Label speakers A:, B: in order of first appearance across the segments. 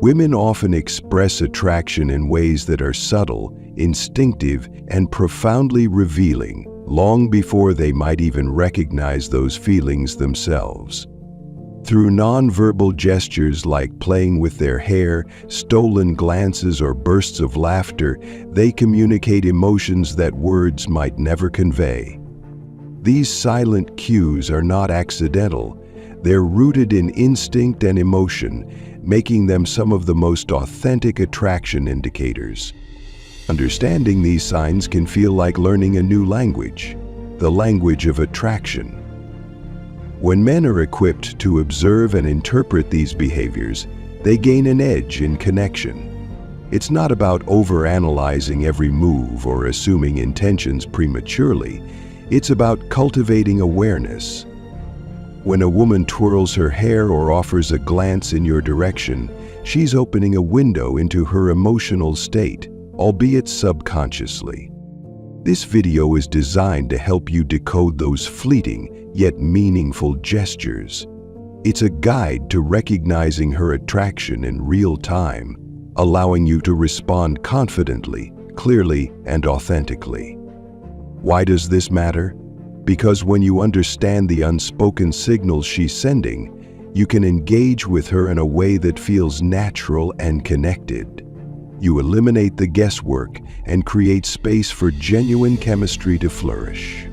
A: Women often express attraction in ways that are subtle, instinctive, and profoundly revealing, long before they might even recognize those feelings themselves. Through nonverbal gestures like playing with their hair, stolen glances, or bursts of laughter, they communicate emotions that words might never convey. These silent cues are not accidental. They're rooted in instinct and emotion, making them some of the most authentic attraction indicators. Understanding these signs can feel like learning a new language, the language of attraction. When men are equipped to observe and interpret these behaviors, they gain an edge in connection. It's not about overanalyzing every move or assuming intentions prematurely. It's about cultivating awareness. When a woman twirls her hair or offers a glance in your direction, she's opening a window into her emotional state, albeit subconsciously. This video is designed to help you decode those fleeting yet meaningful gestures. It's a guide to recognizing her attraction in real time, allowing you to respond confidently, clearly, and authentically. Why does this matter? Because when you understand the unspoken signals she's sending, you can engage with her in a way that feels natural and connected. You eliminate the guesswork and create space for genuine chemistry to flourish.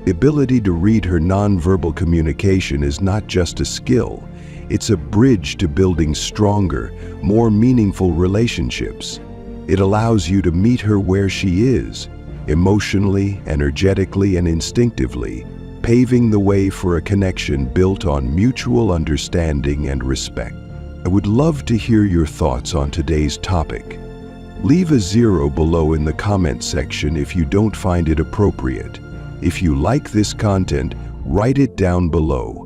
A: The ability to read her nonverbal communication is not just a skill, it's a bridge to building stronger, more meaningful relationships. It allows you to meet her where she is, emotionally, energetically, and instinctively, paving the way for a connection built on mutual understanding and respect. I would love to hear your thoughts on today's topic. Leave a 0 below in the comment section if you don't find it appropriate. If you like this content, write it down below.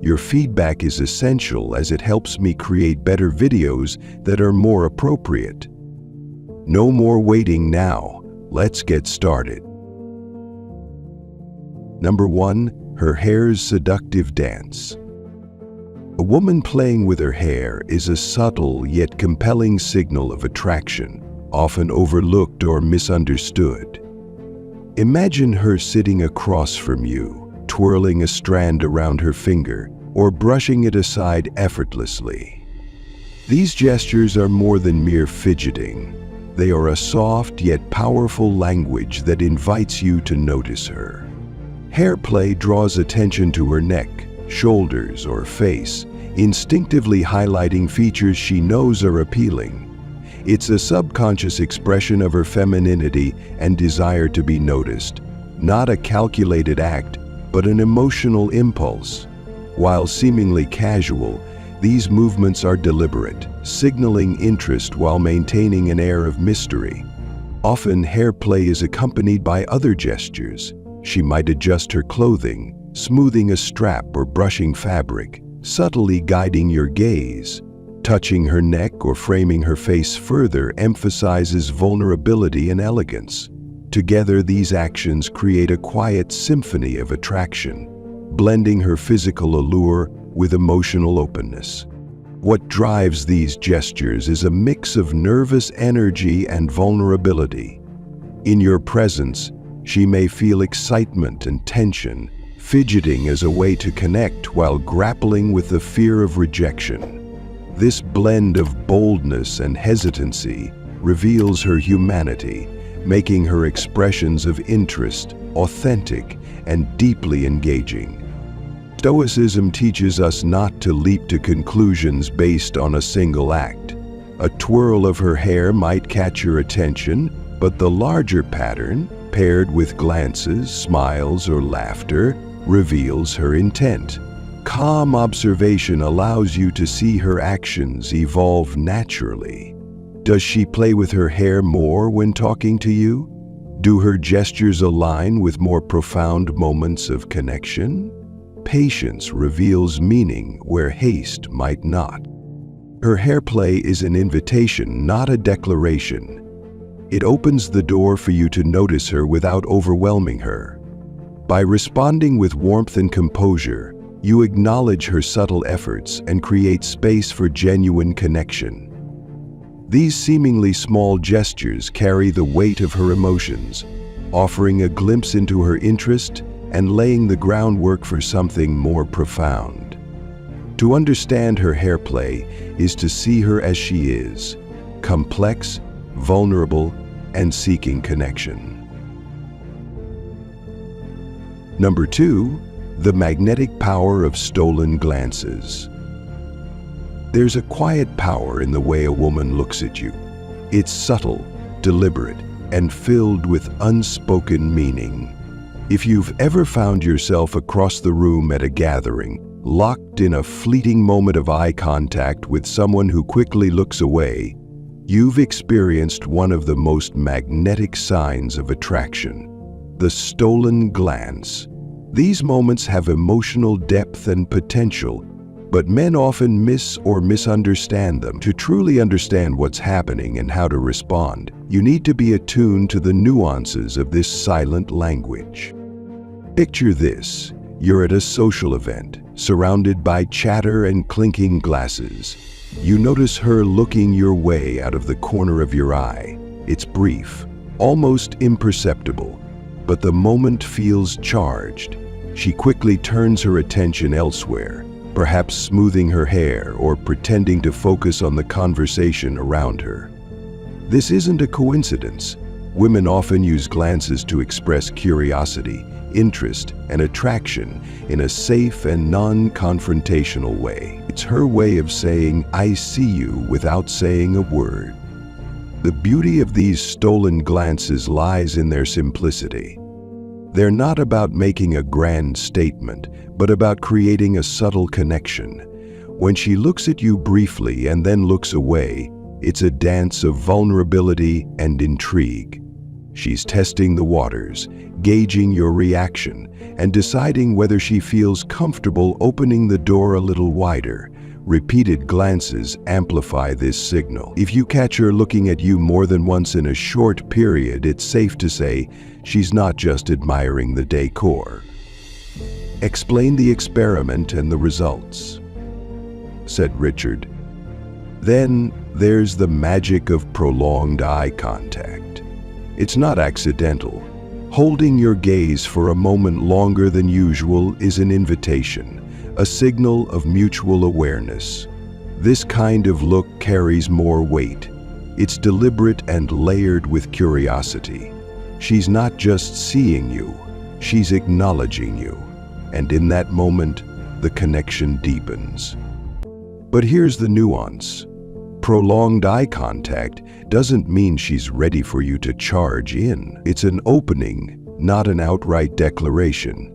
A: Your feedback is essential as it helps me create better videos that are more appropriate. No more waiting now. Let's get started. Number 1. Her hair's seductive dance. A woman playing with her hair is a subtle yet compelling signal of attraction, often overlooked or misunderstood. Imagine her sitting across from you, twirling a strand around her finger, or brushing it aside effortlessly. These gestures are more than mere fidgeting. They are a soft yet powerful language that invites you to notice her. Hair play draws attention to her neck, shoulders, or face, instinctively highlighting features she knows are appealing. It's a subconscious expression of her femininity and desire to be noticed, not a calculated act, but an emotional impulse. While seemingly casual, these movements are deliberate, signaling interest while maintaining an air of mystery. Often, hair play is accompanied by other gestures. She might adjust her clothing, smoothing a strap or brushing fabric, subtly guiding your gaze. Touching her neck or framing her face further emphasizes vulnerability and elegance. Together, these actions create a quiet symphony of attraction, blending her physical allure with emotional openness. What drives these gestures is a mix of nervous energy and vulnerability. In your presence, she may feel excitement and tension, fidgeting as a way to connect while grappling with the fear of rejection. This blend of boldness and hesitancy reveals her humanity, making her expressions of interest authentic and deeply engaging. Stoicism teaches us not to leap to conclusions based on a single act. A twirl of her hair might catch your attention, but the larger pattern, paired with glances, smiles, or laughter, reveals her intent. Calm observation allows you to see her actions evolve naturally. Does she play with her hair more when talking to you? Do her gestures align with more profound moments of connection? Patience reveals meaning where haste might not. Her hair play is an invitation, not a declaration. It opens the door for you to notice her without overwhelming her. By responding with warmth and composure, You acknowledge her subtle efforts and create space for genuine connection. These seemingly small gestures carry the weight of her emotions, offering a glimpse into her interest and laying the groundwork for something more profound. To understand her hairplay is to see her as she is, complex, vulnerable, and seeking connection. Number 2, the magnetic power of stolen glances. There's a quiet power in the way a woman looks at you. It's subtle, deliberate, and filled with unspoken meaning. If you've ever found yourself across the room at a gathering, locked in a fleeting moment of eye contact with someone who quickly looks away, you've experienced one of the most magnetic signs of attraction, the stolen glance. These moments have emotional depth and potential, but men often miss or misunderstand them. To truly understand what's happening and how to respond, you need to be attuned to the nuances of this silent language. Picture this: you're at a social event, surrounded by chatter and clinking glasses. You notice her looking your way out of the corner of your eye. It's brief, almost imperceptible, but the moment feels charged. She quickly turns her attention elsewhere, perhaps smoothing her hair or pretending to focus on the conversation around her. This isn't a coincidence. Women often use glances to express curiosity, interest, and attraction in a safe and non-confrontational way. It's her way of saying, "I see you," without saying a word. The beauty of these stolen glances lies in their simplicity. They're not about making a grand statement, but about creating a subtle connection. When she looks at you briefly and then looks away, it's a dance of vulnerability and intrigue. She's testing the waters, gauging your reaction, and deciding whether she feels comfortable opening the door a little wider. Repeated glances amplify this signal. If you catch her looking at you more than once in a short period, it's safe to say she's not just admiring the decor. "Explain the experiment and the results," said Richard. "Then there's the magic of prolonged eye contact. It's not accidental. Holding your gaze for a moment longer than usual is an invitation, a signal of mutual awareness. This kind of look carries more weight. It's deliberate and layered with curiosity. She's not just seeing you, she's acknowledging you. And in that moment, the connection deepens. But here's the nuance. Prolonged eye contact doesn't mean she's ready for you to charge in. It's an opening, not an outright declaration.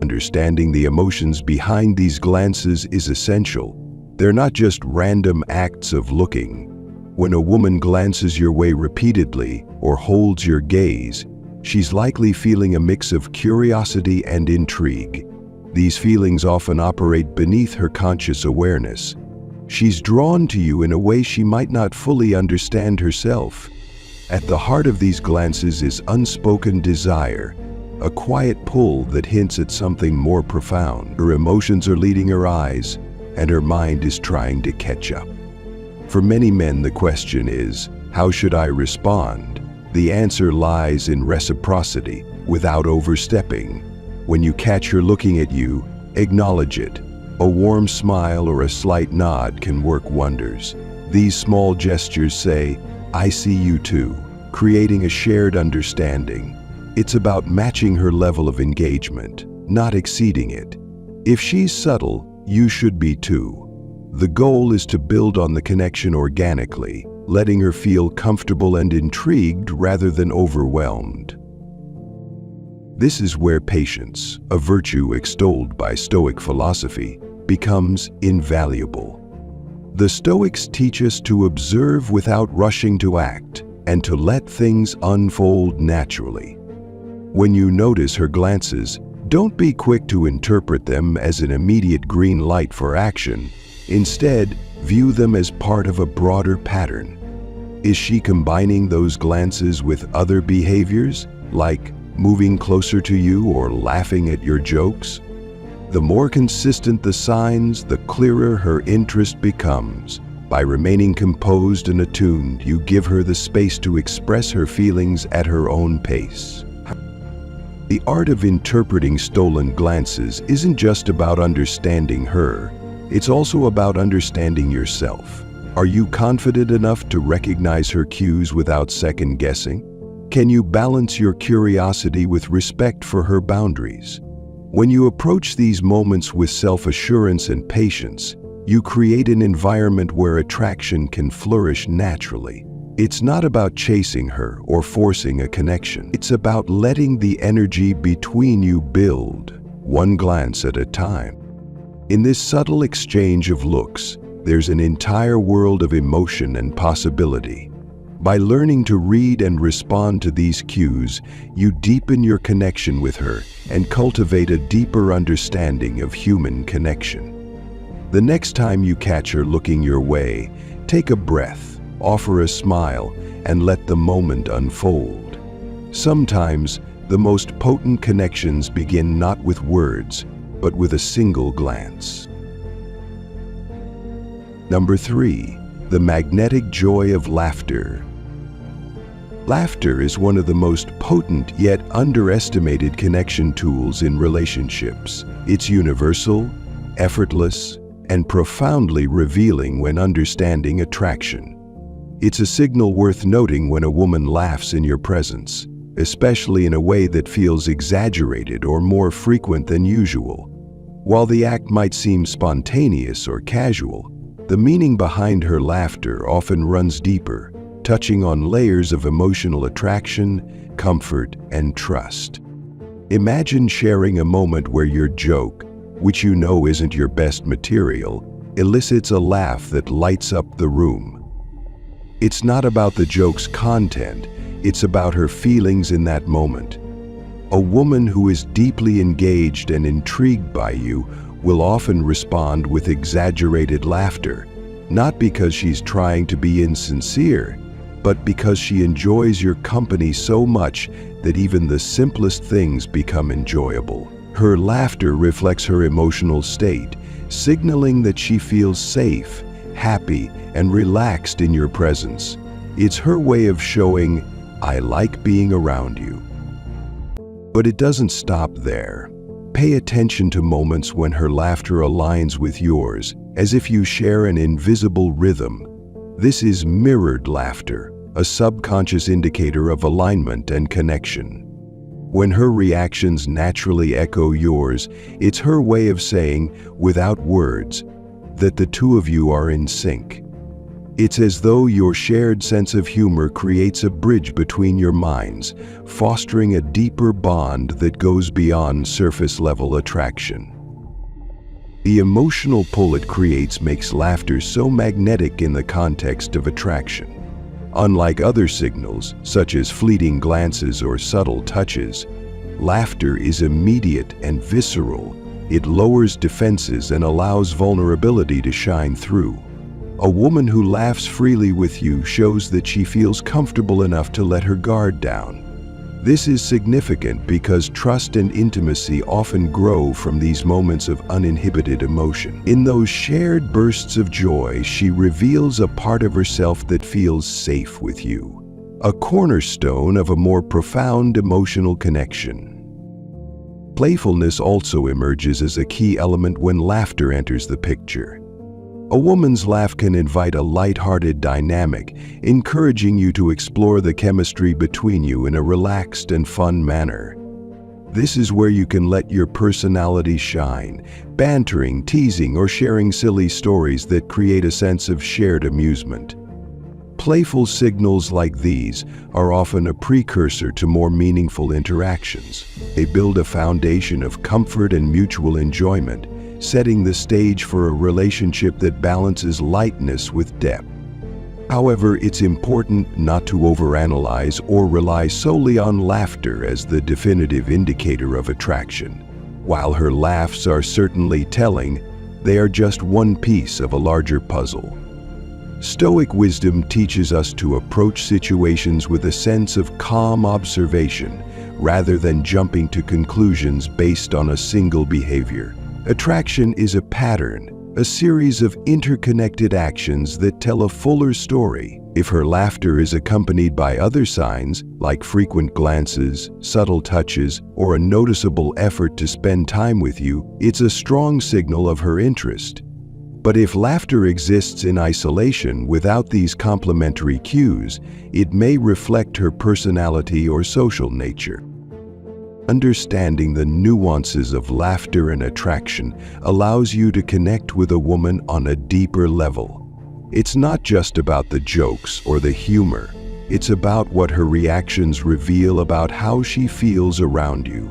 A: Understanding the emotions behind these glances is essential. They're not just random acts of looking. When a woman glances your way repeatedly or holds your gaze, she's likely feeling a mix of curiosity and intrigue. These feelings often operate beneath her conscious awareness. She's drawn to you in a way she might not fully understand herself. At the heart of these glances is unspoken desire, a quiet pull that hints at something more profound. Her emotions are leading her eyes, and her mind is trying to catch up. For many men, the question is, how should I respond? The answer lies in reciprocity, without overstepping. When you catch her looking at you, acknowledge it. A warm smile or a slight nod can work wonders. These small gestures say, "I see you too," creating a shared understanding. It's about matching her level of engagement, not exceeding it. If she's subtle, you should be too. The goal is to build on the connection organically, letting her feel comfortable and intrigued rather than overwhelmed. This is where patience, a virtue extolled by Stoic philosophy, becomes invaluable. The Stoics teach us to observe without rushing to act and to let things unfold naturally. When you notice her glances, don't be quick to interpret them as an immediate green light for action. Instead, view them as part of a broader pattern. Is she combining those glances with other behaviors, like moving closer to you or laughing at your jokes? The more consistent the signs, the clearer her interest becomes. By remaining composed and attuned, you give her the space to express her feelings at her own pace. The art of interpreting stolen glances isn't just about understanding her, it's also about understanding yourself. Are you confident enough to recognize her cues without second-guessing? Can you balance your curiosity with respect for her boundaries? When you approach these moments with self-assurance and patience, you create an environment where attraction can flourish naturally. It's not about chasing her or forcing a connection. It's about letting the energy between you build, one glance at a time. In this subtle exchange of looks, there's an entire world of emotion and possibility. By learning to read and respond to these cues, you deepen your connection with her and cultivate a deeper understanding of human connection. The next time you catch her looking your way, take a breath, offer a smile, and let the moment unfold. Sometimes, the most potent connections begin not with words, but with a single glance. Number 3, the magnetic joy of laughter. Laughter is one of the most potent yet underestimated connection tools in relationships. It's universal, effortless, and profoundly revealing when understanding attraction. It's a signal worth noting when a woman laughs in your presence, especially in a way that feels exaggerated or more frequent than usual. While the act might seem spontaneous or casual, the meaning behind her laughter often runs deeper, touching on layers of emotional attraction, comfort, and trust. Imagine sharing a moment where your joke, which you know isn't your best material, elicits a laugh that lights up the room. It's not about the joke's content, it's about her feelings in that moment. A woman who is deeply engaged and intrigued by you will often respond with exaggerated laughter, not because she's trying to be insincere, but because she enjoys your company so much that even the simplest things become enjoyable. Her laughter reflects her emotional state, signaling that she feels safe, happy, and relaxed in your presence. It's her way of showing, "I like being around you." But it doesn't stop there. Pay attention to moments when her laughter aligns with yours, as if you share an invisible rhythm. This is mirrored laughter, a subconscious indicator of alignment and connection. When her reactions naturally echo yours, it's her way of saying, without words, that the two of you are in sync. It's as though your shared sense of humor creates a bridge between your minds, fostering a deeper bond that goes beyond surface-level attraction. The emotional pull it creates makes laughter so magnetic in the context of attraction. Unlike other signals, such as fleeting glances or subtle touches, laughter is immediate and visceral. It lowers defenses and allows vulnerability to shine through. A woman who laughs freely with you shows that she feels comfortable enough to let her guard down. This is significant because trust and intimacy often grow from these moments of uninhibited emotion. In those shared bursts of joy, she reveals a part of herself that feels safe with you, a cornerstone of a more profound emotional connection. Playfulness also emerges as a key element when laughter enters the picture. A woman's laugh can invite a light-hearted dynamic, encouraging you to explore the chemistry between you in a relaxed and fun manner. This is where you can let your personality shine, bantering, teasing, or sharing silly stories that create a sense of shared amusement. Playful signals like these are often a precursor to more meaningful interactions. They build a foundation of comfort and mutual enjoyment, setting the stage for a relationship that balances lightness with depth. However, it's important not to overanalyze or rely solely on laughter as the definitive indicator of attraction. While her laughs are certainly telling, they are just one piece of a larger puzzle. Stoic wisdom teaches us to approach situations with a sense of calm observation rather than jumping to conclusions based on a single behavior. Attraction is a pattern, a series of interconnected actions that tell a fuller story. If her laughter is accompanied by other signs, like frequent glances, subtle touches, or a noticeable effort to spend time with you, it's a strong signal of her interest. But if laughter exists in isolation without these complementary cues, it may reflect her personality or social nature. Understanding the nuances of laughter and attraction allows you to connect with a woman on a deeper level. It's not just about the jokes or the humor. It's about what her reactions reveal about how she feels around you.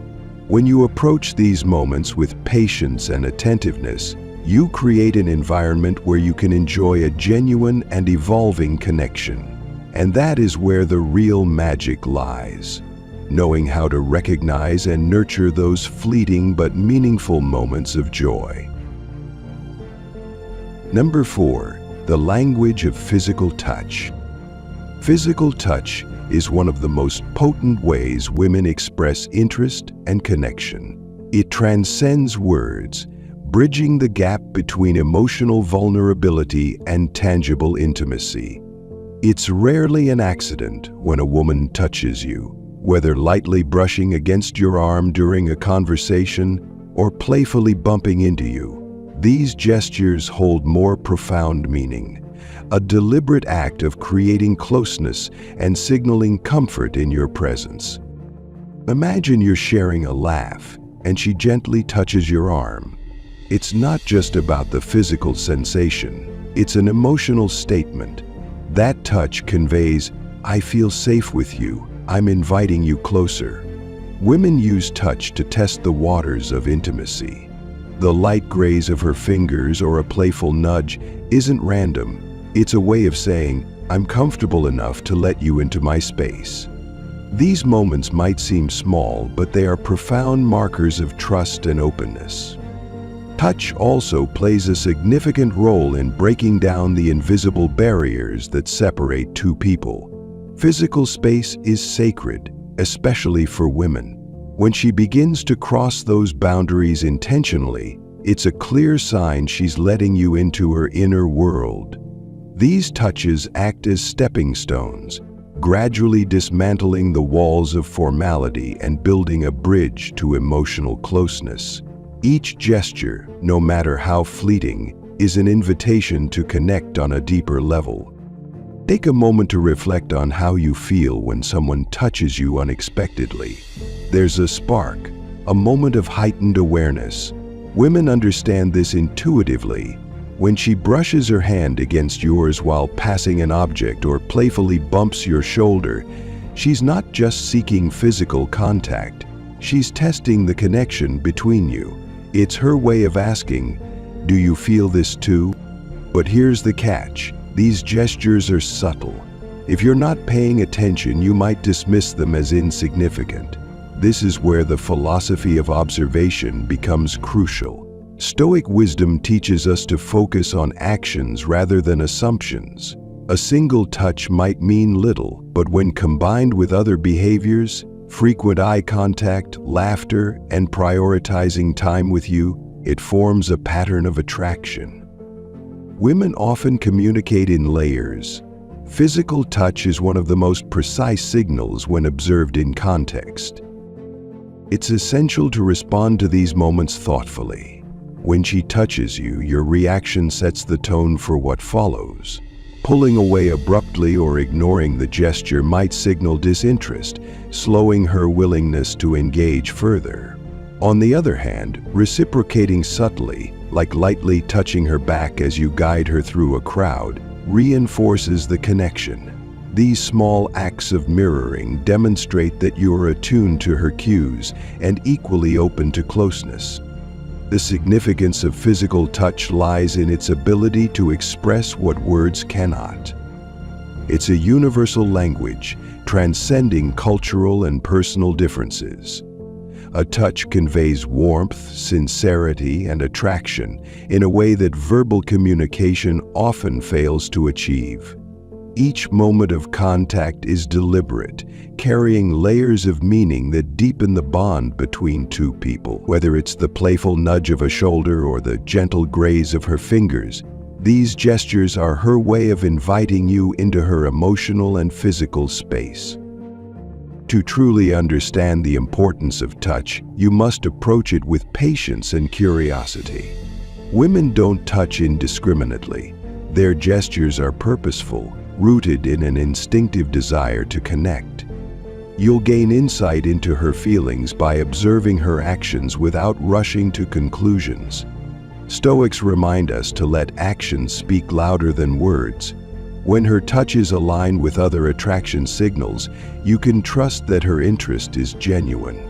A: When you approach these moments with patience and attentiveness, you create an environment where you can enjoy a genuine and evolving connection. And that is where the real magic lies. Knowing how to recognize and nurture those fleeting but meaningful moments of joy. Number 4, the language of physical touch. Physical touch is one of the most potent ways women express interest and connection. It transcends words, bridging the gap between emotional vulnerability and tangible intimacy. It's rarely an accident when a woman touches you, whether lightly brushing against your arm during a conversation or playfully bumping into you. These gestures hold more profound meaning, a deliberate act of creating closeness and signaling comfort in your presence. Imagine you're sharing a laugh and she gently touches your arm. It's not just about the physical sensation, it's an emotional statement. That touch conveys, "I feel safe with you. I'm inviting you closer." Women use touch to test the waters of intimacy. The light graze of her fingers or a playful nudge isn't random. It's a way of saying, "I'm comfortable enough to let you into my space." These moments might seem small, but they are profound markers of trust and openness. Touch also plays a significant role in breaking down the invisible barriers that separate two people. Physical space is sacred, especially for women. When she begins to cross those boundaries intentionally, it's a clear sign she's letting you into her inner world. These touches act as stepping stones, gradually dismantling the walls of formality and building a bridge to emotional closeness. Each gesture, no matter how fleeting, is an invitation to connect on a deeper level. Take a moment to reflect on how you feel when someone touches you unexpectedly. There's a spark, a moment of heightened awareness. Women understand this intuitively. When she brushes her hand against yours while passing an object or playfully bumps your shoulder, she's not just seeking physical contact. She's testing the connection between you. It's her way of asking, "Do you feel this too?" But here's the catch. These gestures are subtle. If you're not paying attention, you might dismiss them as insignificant. This is where the philosophy of observation becomes crucial. Stoic wisdom teaches us to focus on actions rather than assumptions. A single touch might mean little, but when combined with other behaviors, frequent eye contact, laughter, and prioritizing time with you, it forms a pattern of attraction. Women often communicate in layers. Physical touch is one of the most precise signals when observed in context. It's essential to respond to these moments thoughtfully. When she touches you, your reaction sets the tone for what follows. Pulling away abruptly or ignoring the gesture might signal disinterest, slowing her willingness to engage further. On the other hand, reciprocating subtly, like lightly touching her back as you guide her through a crowd, reinforces the connection. These small acts of mirroring demonstrate that you are attuned to her cues and equally open to closeness. The significance of physical touch lies in its ability to express what words cannot. It's a universal language, transcending cultural and personal differences. A touch conveys warmth, sincerity, and attraction in a way that verbal communication often fails to achieve. Each moment of contact is deliberate, carrying layers of meaning that deepen the bond between two people. Whether it's the playful nudge of a shoulder or the gentle graze of her fingers, these gestures are her way of inviting you into her emotional and physical space. To truly understand the importance of touch, you must approach it with patience and curiosity. Women don't touch indiscriminately. Their gestures are purposeful, rooted in an instinctive desire to connect. You'll gain insight into her feelings by observing her actions without rushing to conclusions. Stoics remind us to let actions speak louder than words. When her touches align with other attraction signals, you can trust that her interest is genuine.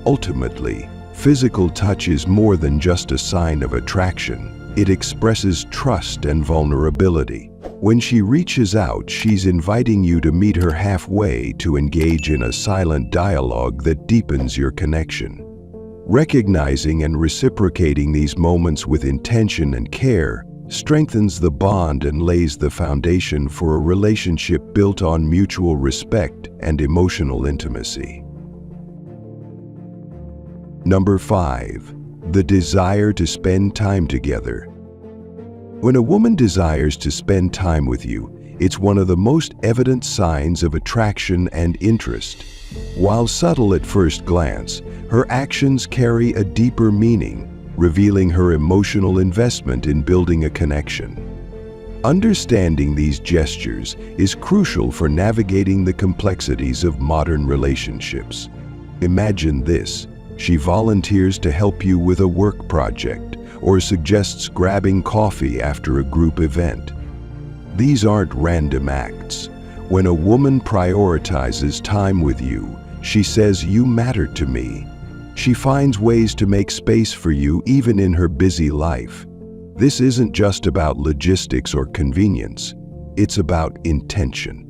A: Ultimately, physical touch is more than just a sign of attraction. It expresses trust and vulnerability. When she reaches out, she's inviting you to meet her halfway, to engage in a silent dialogue that deepens your connection. Recognizing and reciprocating these moments with intention and care strengthens the bond and lays the foundation for a relationship built on mutual respect and emotional intimacy. Number 5. The desire to spend time together. When a woman desires to spend time with you, it's one of the most evident signs of attraction and interest. While subtle at first glance, her actions carry a deeper meaning, revealing her emotional investment in building a connection. Understanding these gestures is crucial for navigating the complexities of modern relationships. Imagine this: she volunteers to help you with a work project, or suggests grabbing coffee after a group event. These aren't random acts. When a woman prioritizes time with you, she says, "You matter to me." She finds ways to make space for you even in her busy life. This isn't just about logistics or convenience. It's about intention.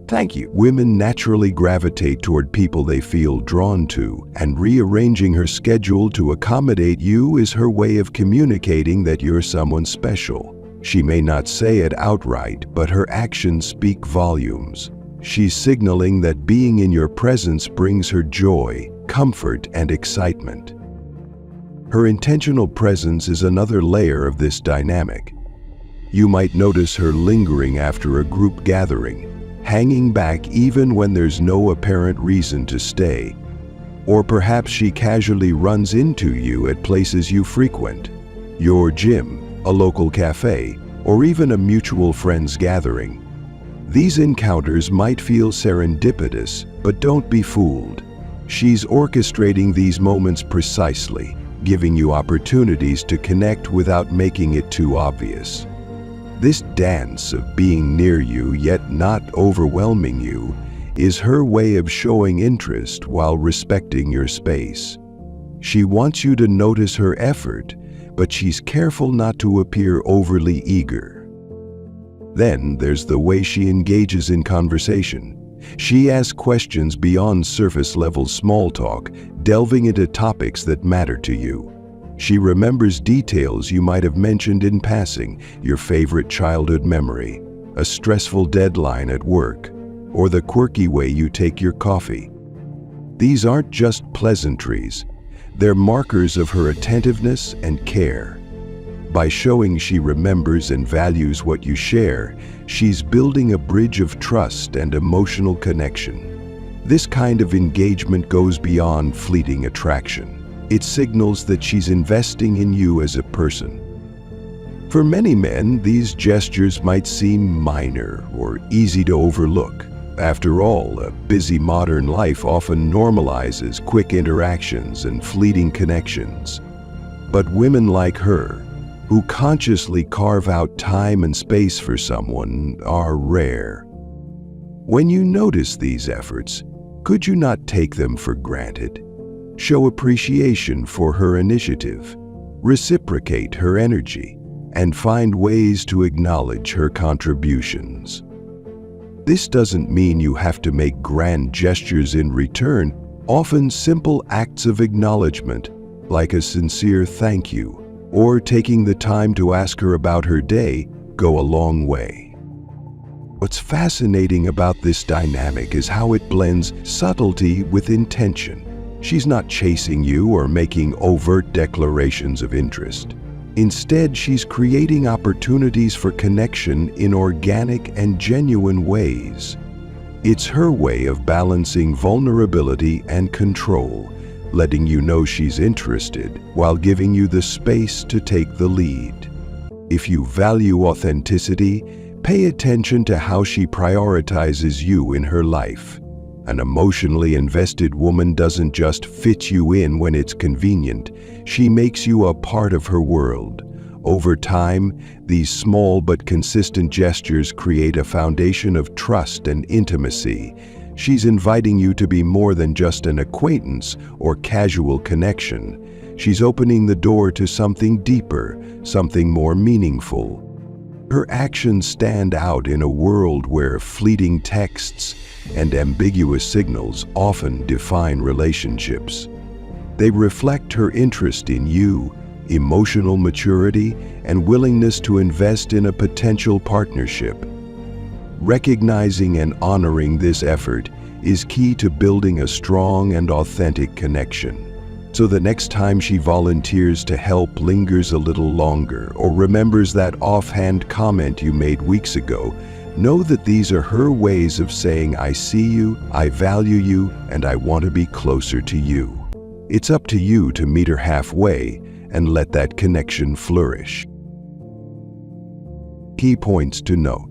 A: Thank you. Women naturally gravitate toward people they feel drawn to, and rearranging her schedule to accommodate you is her way of communicating that you're someone special. She may not say it outright, but her actions speak volumes. She's signaling that being in your presence brings her joy, comfort, and excitement. Her intentional presence is another layer of this dynamic. You might notice her lingering after a group gathering, hanging back even when there's no apparent reason to stay. Or perhaps she casually runs into you at places you frequent, your gym, a local cafe, or even a mutual friends gathering. These encounters might feel serendipitous, but don't be fooled. She's orchestrating these moments precisely, giving you opportunities to connect without making it too obvious. This dance of being near you yet not overwhelming you is her way of showing interest while respecting your space. She wants you to notice her effort, but she's careful not to appear overly eager. Then there's the way she engages in conversation. She asks questions beyond surface-level small talk, delving into topics that matter to you. She remembers details you might have mentioned in passing, your favorite childhood memory, a stressful deadline at work, or the quirky way you take your coffee. These aren't just pleasantries. They're markers of her attentiveness and care. By showing she remembers and values what you share, she's building a bridge of trust and emotional connection. This kind of engagement goes beyond fleeting attraction. It signals that she's investing in you as a person. For many men, these gestures might seem minor or easy to overlook. After all, a busy modern life often normalizes quick interactions and fleeting connections. But women like her, who consciously carve out time and space for someone, are rare. When you notice these efforts, could you not take them for granted? Show appreciation for her initiative, reciprocate her energy, and find ways to acknowledge her contributions. This doesn't mean you have to make grand gestures in return. Often simple acts of acknowledgement, like a sincere thank you, or taking the time to ask her about her day, go a long way. What's fascinating about this dynamic is how it blends subtlety with intention. She's not chasing you or making overt declarations of interest. Instead, she's creating opportunities for connection in organic and genuine ways. It's her way of balancing vulnerability and control, letting you know she's interested while giving you the space to take the lead. If you value authenticity, pay attention to how she prioritizes you in her life. An emotionally invested woman doesn't just fit you in when it's convenient, she makes you a part of her world. Over time, these small but consistent gestures create a foundation of trust and intimacy. She's inviting you to be more than just an acquaintance or casual connection. She's opening the door to something deeper, something more meaningful. Her actions stand out in a world where fleeting texts and ambiguous signals often define relationships. They reflect her interest in you, emotional maturity, and willingness to invest in a potential partnership. Recognizing and honoring this effort is key to building a strong and authentic connection. So the next time she volunteers to help lingers a little longer or remembers that offhand comment you made weeks ago, know that these are her ways of saying, "I see you, I value you, and I want to be closer to you." It's up to you to meet her halfway and let that connection flourish. Key points to note.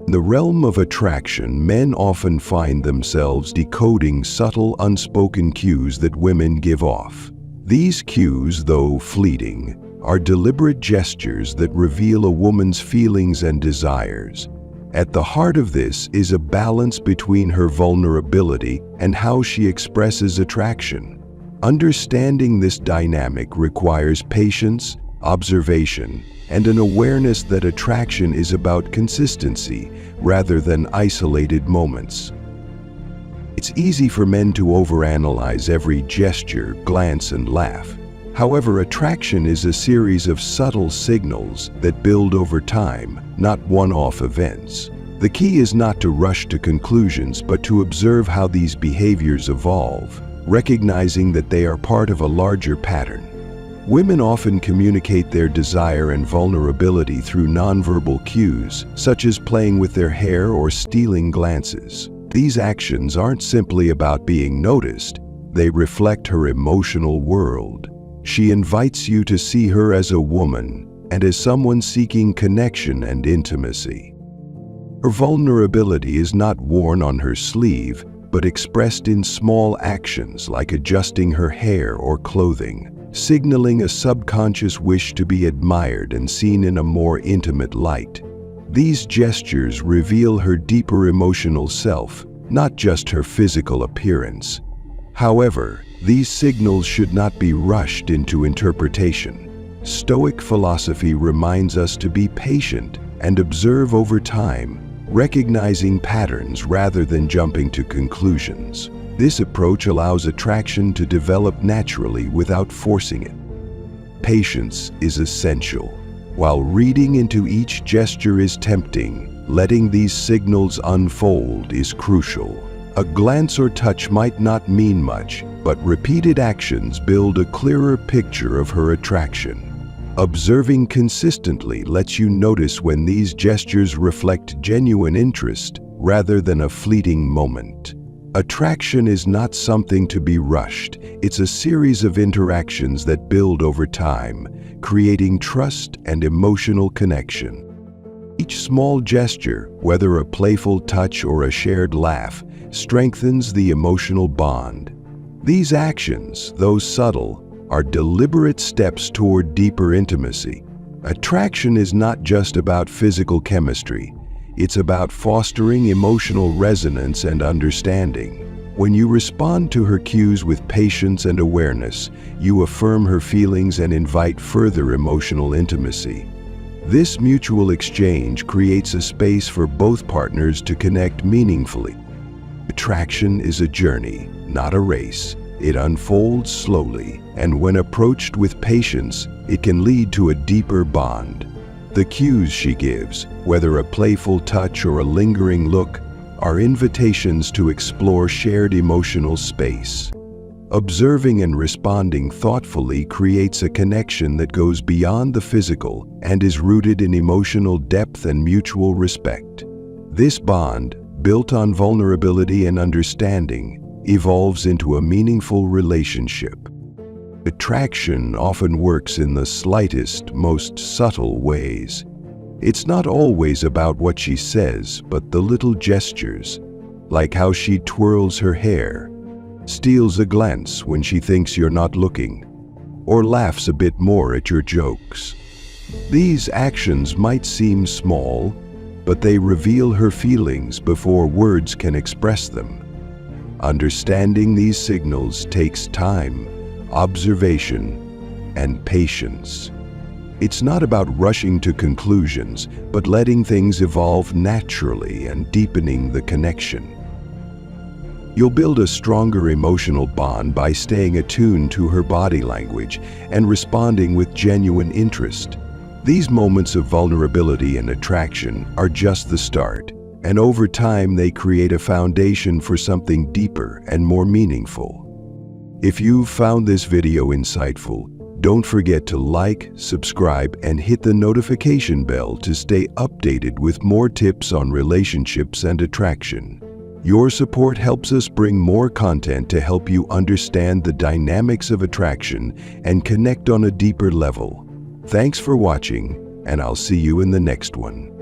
A: In the realm of attraction, men often find themselves decoding subtle, unspoken cues that women give off. These cues, though fleeting, are deliberate gestures that reveal a woman's feelings and desires. At the heart of this is a balance between her vulnerability and how she expresses attraction. Understanding this dynamic requires patience, observation, and an awareness that attraction is about consistency rather than isolated moments. It's easy for men to overanalyze every gesture, glance, and laugh. However, attraction is a series of subtle signals that build over time, not one-off events. The key is not to rush to conclusions, but to observe how these behaviors evolve, recognizing that they are part of a larger pattern. Women often communicate their desire and vulnerability through nonverbal cues, such as playing with their hair or stealing glances. These actions aren't simply about being noticed, they reflect her emotional world. She invites you to see her as a woman and as someone seeking connection and intimacy. Her vulnerability is not worn on her sleeve, but expressed in small actions like adjusting her hair or clothing, signaling a subconscious wish to be admired and seen in a more intimate light. These gestures reveal her deeper emotional self, not just her physical appearance. However, these signals should not be rushed into interpretation. Stoic philosophy reminds us to be patient and observe over time, recognizing patterns rather than jumping to conclusions. This approach allows attraction to develop naturally without forcing it. Patience is essential. While reading into each gesture is tempting, letting these signals unfold is crucial. A glance or touch might not mean much, but repeated actions build a clearer picture of her attraction. Observing consistently lets you notice when these gestures reflect genuine interest rather than a fleeting moment. Attraction is not something to be rushed. It's a series of interactions that build over time, creating trust and emotional connection. Each small gesture, whether a playful touch or a shared laugh, strengthens the emotional bond. These actions, though subtle, are deliberate steps toward deeper intimacy. Attraction is not just about physical chemistry. It's about fostering emotional resonance and understanding. When you respond to her cues with patience and awareness, you affirm her feelings and invite further emotional intimacy. This mutual exchange creates a space for both partners to connect meaningfully. Attraction is a journey, not a race. It unfolds slowly, and when approached with patience, it can lead to a deeper bond. The cues she gives, whether a playful touch or a lingering look, are invitations to explore shared emotional space. Observing and responding thoughtfully creates a connection that goes beyond the physical and is rooted in emotional depth and mutual respect. This bond, built on vulnerability and understanding, evolves into a meaningful relationship. Attraction often works in the slightest, most subtle ways. It's not always about what she says, but the little gestures, like how she twirls her hair, steals a glance when she thinks you're not looking, or laughs a bit more at your jokes. These actions might seem small, but they reveal her feelings before words can express them. Understanding these signals takes time, observation, and patience. It's not about rushing to conclusions, but letting things evolve naturally and deepening the connection. You'll build a stronger emotional bond by staying attuned to her body language and responding with genuine interest. These moments of vulnerability and attraction are just the start, and over time they create a foundation for something deeper and more meaningful. If you've found this video insightful, don't forget to like, subscribe, and hit the notification bell to stay updated with more tips on relationships and attraction. Your support helps us bring more content to help you understand the dynamics of attraction and connect on a deeper level. Thanks for watching, and I'll see you in the next one.